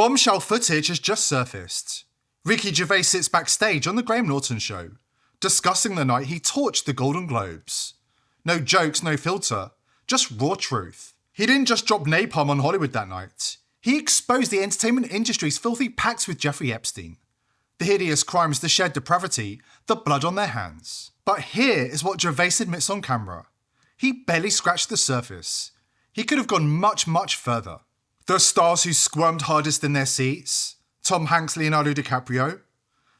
Bombshell footage has just surfaced. Ricky Gervais sits backstage on The Graham Norton Show, discussing the night he torched the Golden Globes. No jokes, no filter, just raw truth. He didn't just drop napalm on Hollywood that night. He exposed the entertainment industry's filthy pacts with Jeffrey Epstein. The hideous crimes, the shared depravity, the blood on their hands. But here is what Gervais admits on camera. He barely scratched the surface. He could have gone much, much further. The stars who squirmed hardest in their seats, Tom Hanks, Leonardo DiCaprio.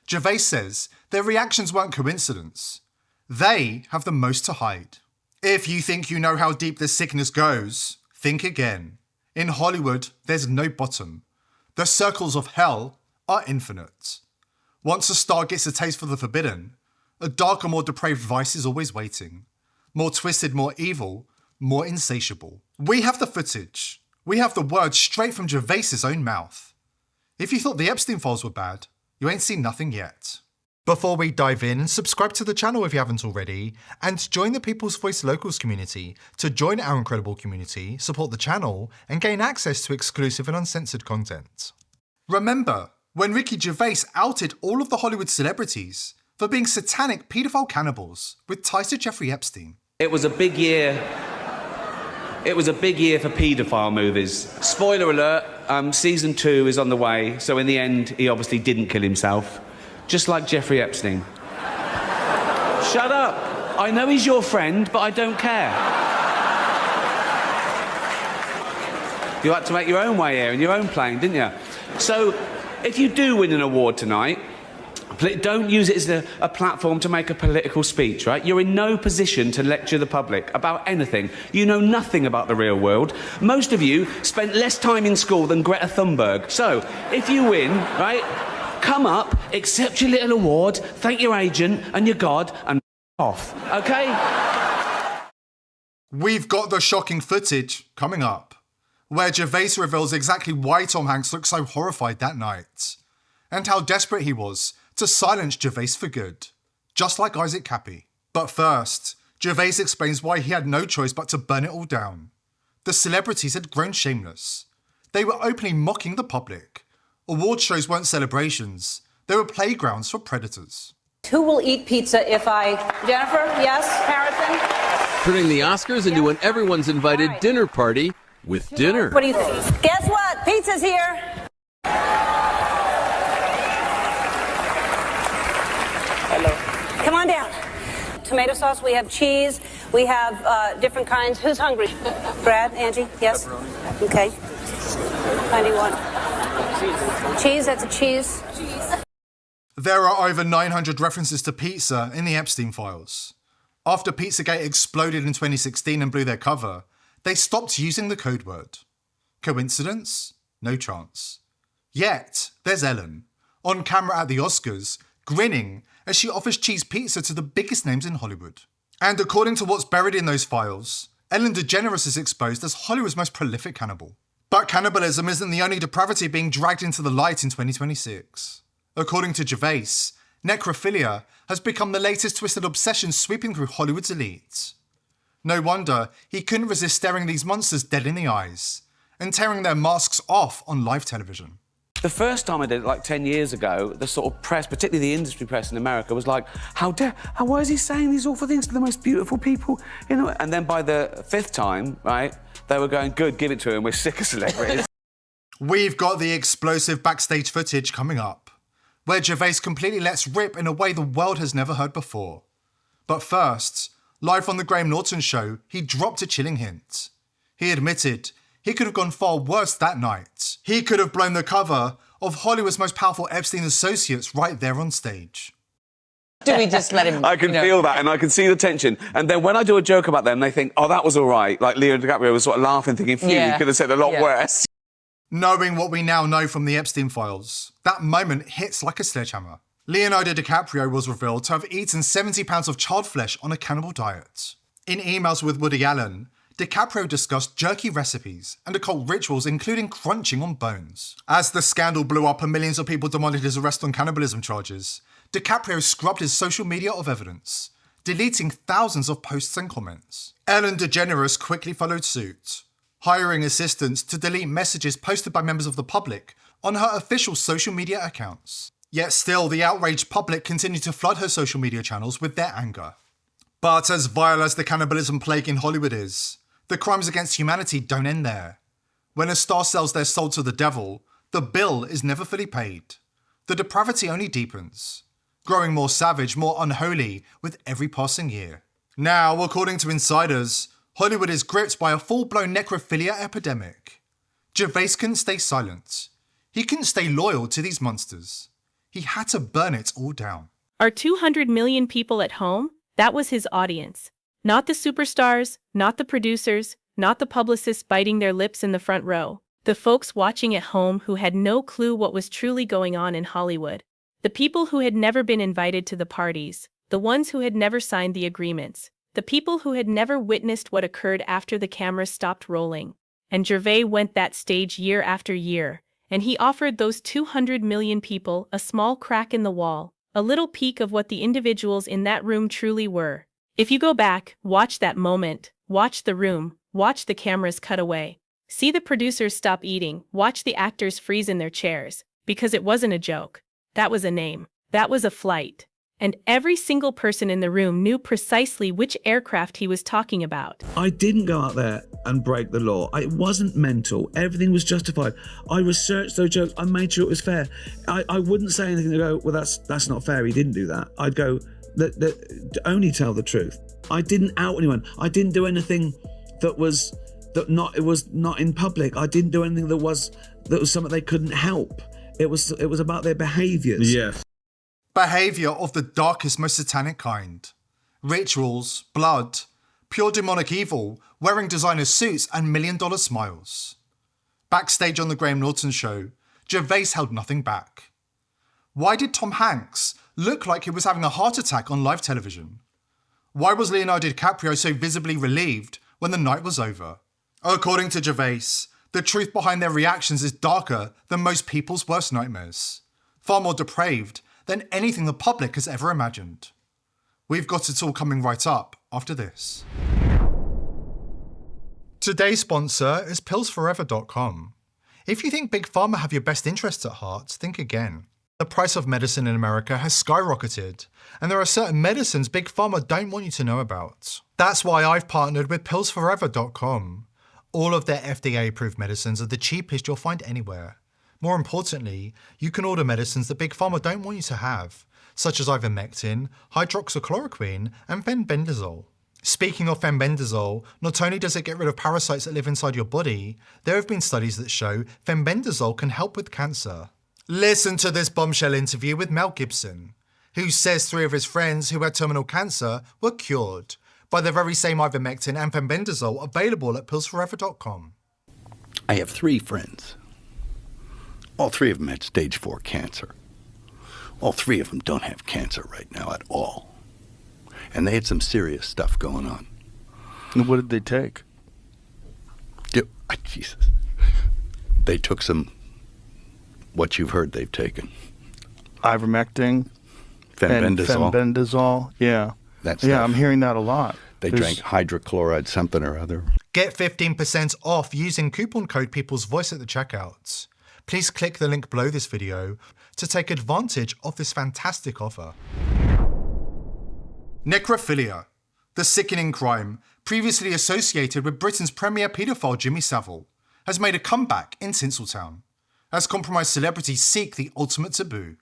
Gervais says their reactions weren't coincidence. They have the most to hide. If you think you know how deep this sickness goes, think again. In Hollywood, there's no bottom. The circles of hell are infinite. Once a star gets a taste for the forbidden, a darker, more depraved vice is always waiting. More twisted, more evil, more insatiable. We have the footage. We have the words straight from Gervais's own mouth. If you thought the Epstein files were bad, you ain't seen nothing yet. Before we dive in, subscribe to the channel if you haven't already, and join the People's Voice Locals community to join our incredible community, support the channel, and gain access to exclusive and uncensored content. Remember, when Ricky Gervais outed all of the Hollywood celebrities for being satanic paedophile cannibals with ties to Jeffrey Epstein. It was a big year. It was a big year for paedophile movies. Spoiler alert, season 2 is on the way, so in the end, he obviously didn't kill himself. Just like Jeffrey Epstein. Shut up. I know he's your friend, but I don't care. You had to make your own way here in your own plane, didn't you? So, if you do win an award tonight, don't use it as a platform to make a political speech, right? You're in no position to lecture the public about anything. You know nothing about the real world. Most of you spent less time in school than Greta Thunberg. So, if you win, right, come up, accept your little award, thank your agent and your God, and off, okay? We've got the shocking footage coming up, where Gervais reveals exactly why Tom Hanks looked so horrified that night, and how desperate he was to silence Gervais for good, just like Isaac Cappy. But first, Gervais explains why he had no choice but to burn it all down. The celebrities had grown shameless. They were openly mocking the public. Award shows weren't celebrations, they were playgrounds for predators. Who will eat pizza if I... Jennifer, yes? Harrison? Turning the Oscars into an everyone's invited dinner party with dinner. What do you think? Guess what? Pizza's here. Hello. Come on down. Tomato sauce, we have cheese, we have different kinds. Who's hungry? Brad, Angie, yes? Pepperoni. Okay. 91. Cheese, that's a cheese. There are over 900 references to pizza in the Epstein files. After Pizzagate exploded in 2016 and blew their cover, they stopped using the code word. Coincidence? No chance. Yet, there's Ellen, on camera at the Oscars, grinning as she offers cheese pizza to the biggest names in Hollywood. And according to what's buried in those files, Ellen DeGeneres is exposed as Hollywood's most prolific cannibal. But cannibalism isn't the only depravity being dragged into the light in 2026. According to Gervais, necrophilia has become the latest twisted obsession sweeping through Hollywood's elites. No wonder he couldn't resist staring these monsters dead in the eyes and tearing their masks off on live television. The first time I did it, like 10 years ago, the sort of press, particularly the industry press in America, was like, why is he saying these awful things to the most beautiful people? You know? And then by the 5th time, right, they were going, good, give it to him, we're sick of celebrities. We've got the explosive backstage footage coming up, where Gervais completely lets rip in a way the world has never heard before. But first, live on The Graham Norton Show, he dropped a chilling hint. He admitted he could have gone far worse that night. He could have blown the cover of Hollywood's most powerful Epstein associates right there on stage. Do we just let him... I can feel that, and I can see the tension. And then when I do a joke about them, they think, oh, that was all right. Like Leo DiCaprio was sort of laughing, thinking, phew, you could have said a lot worse. Knowing what we now know from the Epstein files, that moment hits like a sledgehammer. Leonardo DiCaprio was revealed to have eaten 70 pounds of child flesh on a cannibal diet. In emails with Woody Allen, DiCaprio discussed jerky recipes and occult rituals including crunching on bones. As the scandal blew up and millions of people demanded his arrest on cannibalism charges, DiCaprio scrubbed his social media of evidence, deleting thousands of posts and comments. Ellen DeGeneres quickly followed suit. hiring assistants to delete messages posted by members of the public on her official social media accounts. Yet still, the outraged public continue to flood her social media channels with their anger. But as vile as the cannibalism plague in Hollywood is, the crimes against humanity don't end there. When a star sells their soul to the devil, the bill is never fully paid. The depravity only deepens, growing more savage, more unholy with every passing year. Now, according to insiders, Hollywood is gripped by a full-blown necrophilia epidemic. Gervais couldn't stay silent. He couldn't stay loyal to these monsters. He had to burn it all down. Are 200 million people at home? That was his audience. Not the superstars, not the producers, not the publicists biting their lips in the front row. The folks watching at home who had no clue what was truly going on in Hollywood. The people who had never been invited to the parties. The ones who had never signed the agreements. The people who had never witnessed what occurred after the cameras stopped rolling. And Gervais went that stage year after year, and he offered those 200 million people a small crack in the wall, a little peek of what the individuals in that room truly were. If you go back, watch that moment, watch the room, watch the cameras cut away. See the producers stop eating, watch the actors freeze in their chairs, because it wasn't a joke. That was a name. That was a flight. And every single person in the room knew precisely which aircraft he was talking about. I didn't go out there and break the law. It wasn't mental. Everything was justified. I researched those jokes. I made sure it was fair. I wouldn't say anything to go, well, that's not fair. He didn't do that. I'd go, only tell the truth. I didn't out anyone. I didn't do anything it was not in public. I didn't do anything that was something they couldn't help. It was about their behaviours. Yes. Behaviour of the darkest, most satanic kind. Rituals, blood, pure demonic evil, wearing designer suits and $1 million smiles. Backstage on The Graham Norton Show, Gervais held nothing back. Why did Tom Hanks look like he was having a heart attack on live television? Why was Leonardo DiCaprio so visibly relieved when the night was over? According to Gervais, the truth behind their reactions is darker than most people's worst nightmares. Far more depraved than anything the public has ever imagined. We've got it all coming right up after this. Today's sponsor is pillsforever.com. If you think Big Pharma have your best interests at heart, think again. The price of medicine in America has skyrocketed, and there are certain medicines Big Pharma don't want you to know about. That's why I've partnered with pillsforever.com. All of their FDA-approved medicines are the cheapest you'll find anywhere. More importantly, you can order medicines that Big Pharma don't want you to have, such as ivermectin, hydroxychloroquine, and fenbendazole. Speaking of fenbendazole, not only does it get rid of parasites that live inside your body, there have been studies that show fenbendazole can help with cancer. Listen to this bombshell interview with Mel Gibson, who says 3 of his friends who had terminal cancer were cured by the very same ivermectin and fenbendazole available at pillsforever.com. I have 3 friends. All 3 of them had stage 4 cancer. All 3 of them don't have cancer right now at all. And they had some serious stuff going on. And what did they take? Jesus. They took what you've heard they've taken. Ivermectin? Fenbendazole, yeah. Yeah, I'm hearing that a lot. They drank hydrochloride something or other. Get 15% off using coupon code People's Voice at the checkout. Please click the link below this video to take advantage of this fantastic offer. Necrophilia, the sickening crime previously associated with Britain's premier paedophile Jimmy Savile, has made a comeback in Tinseltown as compromised celebrities seek the ultimate taboo.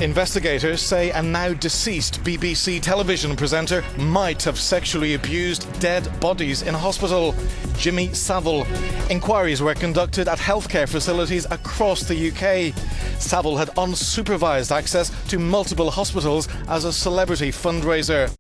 Investigators say a now deceased BBC television presenter might have sexually abused dead bodies in hospital. Jimmy Savile. Inquiries were conducted at healthcare facilities across the UK. Savile had unsupervised access to multiple hospitals as a celebrity fundraiser.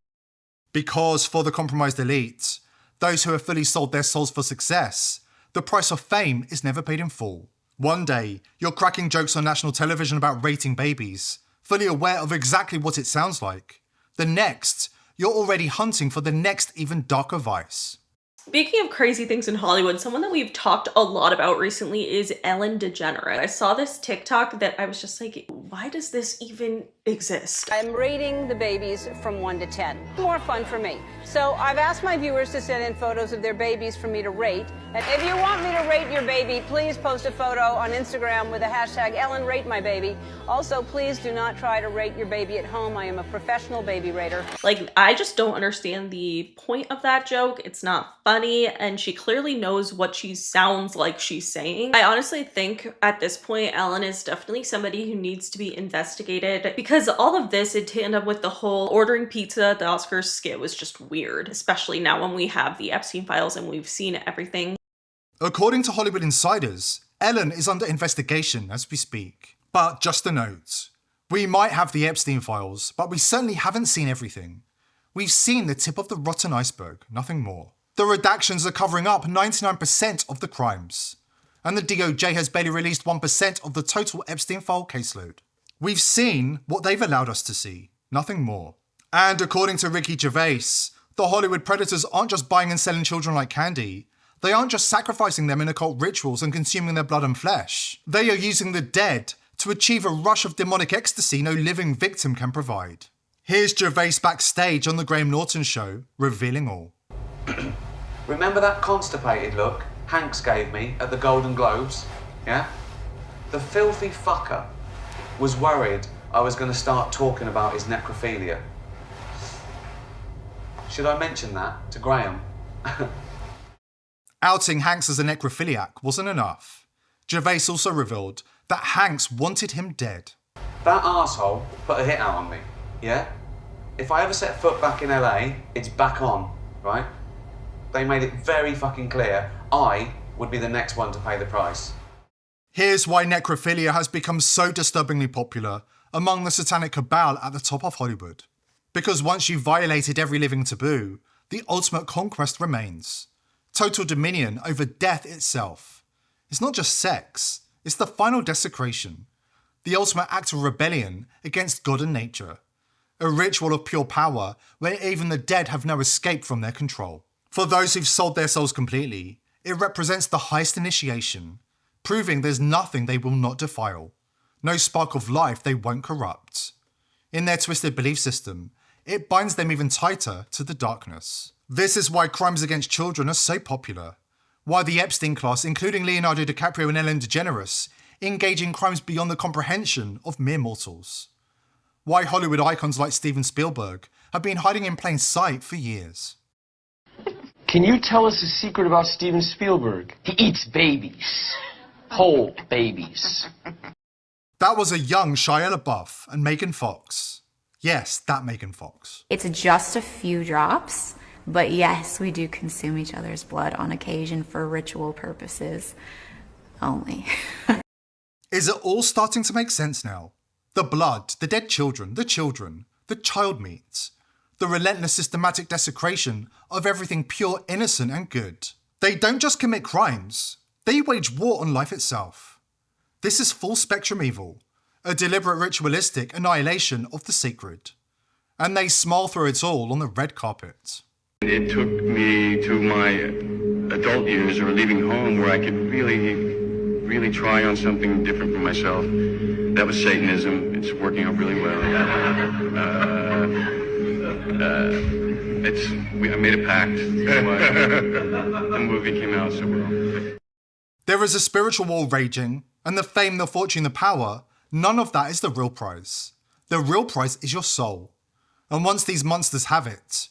Because for the compromised elite, those who have fully sold their souls for success, the price of fame is never paid in full. One day, you're cracking jokes on national television about rating babies, fully aware of exactly what it sounds like. The next, you're already hunting for the next even darker vice. Speaking of crazy things in Hollywood, someone that we've talked a lot about recently is Ellen DeGeneres. I saw this TikTok that I was just like, why does this even exist? I'm rating the babies from 1 to 10. More fun for me. So I've asked my viewers to send in photos of their babies for me to rate. And if you want me to rate your baby, please post a photo on Instagram with the hashtag #EllenRateMyBaby. Also, please do not try to rate your baby at home. I am a professional baby rater. Like, I just don't understand the point of that joke. It's not funny, and she clearly knows what she sounds like she's saying. I honestly think at this point, Ellen is definitely somebody who needs to be investigated, because all of this in tandem with the whole ordering pizza at the Oscars skit was just weird, especially now when we have the Epstein files and we've seen everything. According to Hollywood insiders, Ellen is under investigation as we speak. But just a note, we might have the Epstein files, but we certainly haven't seen everything. We've seen the tip of the rotten iceberg, nothing more. The redactions are covering up 99% of the crimes, and the DOJ has barely released 1% of the total Epstein file caseload. We've seen what they've allowed us to see, nothing more. And according to Ricky Gervais, the Hollywood predators aren't just buying and selling children like candy. They aren't just sacrificing them in occult rituals and consuming their blood and flesh. They are using the dead to achieve a rush of demonic ecstasy no living victim can provide. Here's Gervais backstage on The Graham Norton Show, revealing all. Remember that constipated look Hanks gave me at the Golden Globes? Yeah? The filthy fucker was worried I was going to start talking about his necrophilia. Should I mention that to Graham? Outing Hanks as a necrophiliac wasn't enough. Gervais also revealed that Hanks wanted him dead. That arsehole put a hit out on me, yeah? If I ever set foot back in LA, it's back on, right? They made it very fucking clear I would be the next one to pay the price. Here's why necrophilia has become so disturbingly popular among the satanic cabal at the top of Hollywood. Because once you've violated every living taboo, the ultimate conquest remains. Total dominion over death itself. It's not just sex, it's the final desecration. The ultimate act of rebellion against God and nature. A ritual of pure power where even the dead have no escape from their control. For those who've sold their souls completely, it represents the highest initiation, proving there's nothing they will not defile. No spark of life they won't corrupt. In their twisted belief system, it binds them even tighter to the darkness. This is why crimes against children are so popular. Why the Epstein class, including Leonardo DiCaprio and Ellen DeGeneres, engage in crimes beyond the comprehension of mere mortals. Why Hollywood icons like Steven Spielberg have been hiding in plain sight for years. Can you tell us a secret about Steven Spielberg? He eats babies. Whole babies. That was a young Shia LaBeouf and Megan Fox. Yes, that Megan Fox. It's just a few drops, but yes, we do consume each other's blood on occasion for ritual purposes only. Is it all starting to make sense now? The blood, the dead children, the child meat. The relentless systematic desecration of everything pure, innocent and good. They don't just commit crimes, they wage war on life itself. This is full spectrum evil, a deliberate ritualistic annihilation of the sacred. And they smile through it all on the red carpet. It took me to my adult years or leaving home where I could really try on something different for myself. That was Satanism. It's working out really well. I made a pact. The movie came out so well. There is a spiritual war raging, and the fame, the fortune, the power, none of that is the real prize. The real prize is your soul. And once these monsters have it,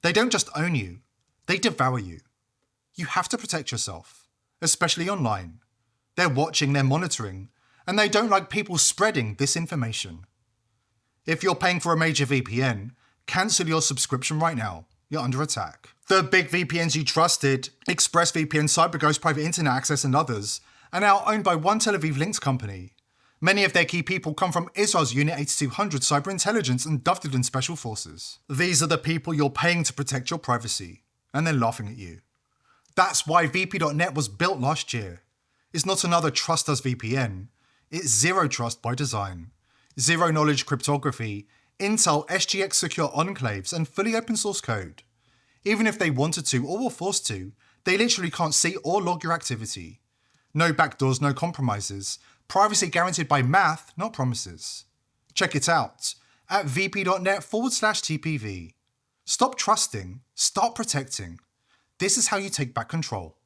they don't just own you, they devour you. You have to protect yourself, especially online. They're watching, they're monitoring, and they don't like people spreading this information. If you're paying for a major VPN, cancel your subscription right now. You're under attack. The big VPNs you trusted, ExpressVPN, CyberGhost, Private Internet Access and others, are now owned by one Tel Aviv Links company. Many of their key people come from Israel's Unit 8200 Cyber Intelligence and Dovdin Special Forces. These are the people you're paying to protect your privacy, and they're laughing at you. That's why VP.net was built last year. It's not another trust us VPN, it's zero trust by design. Zero knowledge cryptography, Intel SGX secure enclaves, and fully open source code. Even if they wanted to or were forced to, they literally can't see or log your activity. No backdoors, no compromises, Privacy guaranteed by math, not promises. Check it out at vp.net/TPV. Stop trusting, start protecting. This is how you take back control.